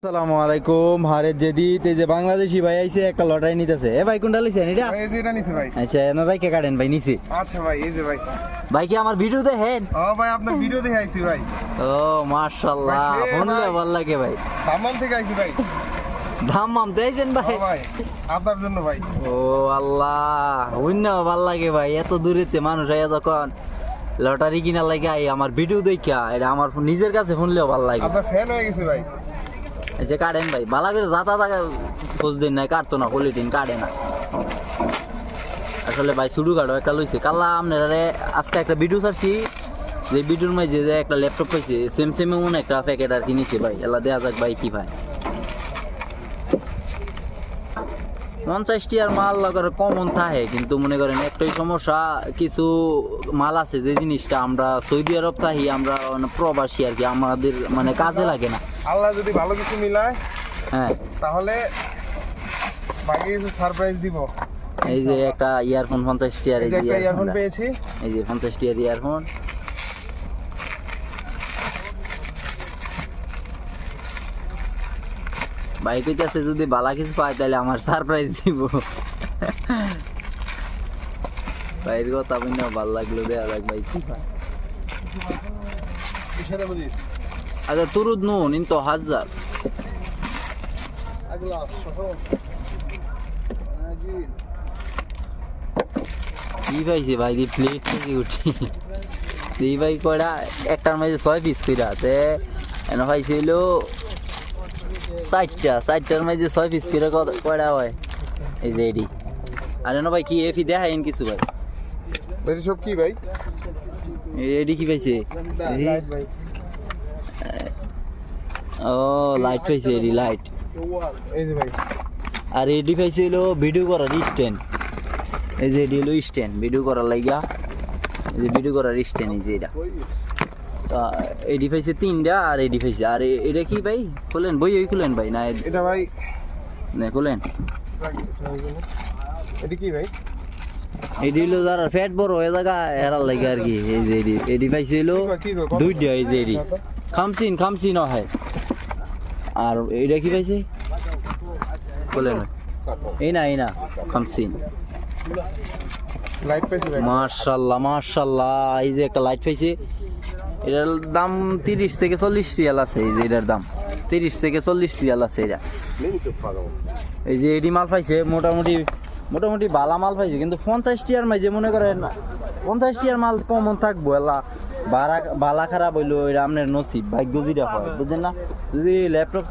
আসসালামু আলাইকুম। হারের জেদিত এই যে বাংলাদেশি ভাই আইছে একটা লটারি নিতেছে। এ ভাই কোনটা লইছেন এটা? এই যে এটা নিছি ভাই। আচ্ছা এনারাই কে কাটেন ভাই নিছি। আচ্ছা ভাই এই যে ভাই। ভাই কি আমার ভিডিও দেখেন? ও ভাই আপনার ভিডিও দেখে আইছি ভাই। ও মাশাআল্লাহ, ভাই, সে শুনলে ভাই। ভালো লাগে ভাই। দাম্মাম থেকে আইছি ভাই। ধাম্মাম দেইছেন ও ভাই? ভাই আপনার জন্য ভাই। ও আল্লাহ, হইনা ভালো লাগে ভাই। এত দূরেতে মানুষ আইয়া যখন লটারি কিনা লাগে আই আমার ভিডিও দেখা, এটা আমার নিজের কাছে শুনলেও ভালো লাগে। আপনার ফ্যান হয়ে গেছি ভাই। এই যে কাটেন ভাই, ভালো করে যাতা থাকা খোঁজ দিন নাই, কাটতো না পলিটিন কাটে না। আসলে ভাই শুরু কাটো একটা লইছে কাল্লা আপনারা আজকে একটা ভিডিও ছাড়ছি, যে ভিডিওর মাঝে যে একটা ল্যাপটপ পাইছে সেম সেম এমন একটা প্যাকেট আর কিনেছে ভাই। এলা দেয়া যাক ভাই কি ভাই। 50টি আর মাল লাগার কমন থাকে, কিন্তু মনে করেন একটাই সমস্যা, কিছু মাল আছে যে জিনিসটা আমরা সৌদি আরব থাকি, আমরা প্রবাসী আর কি, আমাদের মানে কাজে লাগে না। আল্লাহ যদি ভালো কিছু মিলায় হ্যাঁ, তাহলে ভাইকে কিছু সারপ্রাইজ দিব। এই যে একটা ইয়ারফোন 50টি আর এই যে একটা ইয়ারফোন পেয়েছি। এই যে 50টি আর ইয়ারফোন। ভাই কইতাছে যদি বালা কিছু পায় তাহলে আমার সারপ্রাইজ দিব। ভাইয়ের কথা বললে ভালো লাগলো, দেয়া যাক ভাই কি পায়। আচ্ছা তুরুদ নুন ইনতো হাজার কি পাইছে ভাই? দি প্লেট থেকে উঠি এই ভাই কয়টা, একটার মাঝে 6 পিস কইরা তে এন পাইছিল 60টার মাঝে 6 পিস কইরা কয়টা হয়? এই যে এডি আর এন ভাই কি এফি দেখাইন কিছু ভাই? ভাই সব কি ভাই? এডি কি পাইছে? লাইট ভাই। ও লাইট পাইছে, এডি লাইট। এই যে ভাই। আর এডি পাইছিল ভিডিও করার স্ট্যান্ড। এই যে এডি হলো স্ট্যান্ড ভিডিও করার লাগিয়া, এই যে ভিডিও করার স্ট্যান্ড। এই যে এটা এডি পাইছে 3টা আর এডি পাইছে। আর এটা কি ভাই খুলেন, বই ওই খুলেন ভাই না এটা ভাই না খুলেন। এটা কি ভাই? এডি হলো যারা ফ্যাট বড় হয়ে জায়গা এরার লাগে আর কি। এই যে এডি পাইছিল 2টা। এই যে এডি খামসিন হয়। আর এটা কি পাইছে খুলেন ভাই। এই না খামসিন। লাইট পাইছি ভাই। মাশাআল্লাহ, এই যে একটা লাইট পাইছে। এটার দাম 30 থেকে 40 রিয়াল আছে। এই যে এটার দাম 30 থেকে 40 রিয়াল আছে এটা। এই যে এডি মাল পাইছে, মোটামুটি বালা মাল পাইছে, কিন্তু 50টি আর মাঝে মনে করেন 50টি আর মাল কমন থাকবো। এলা বালা খারাপ হইলো এটা আপনার নসিব, ভাগ্য যেটা হয় বুঝছেন না। যদি ল্যাপটপ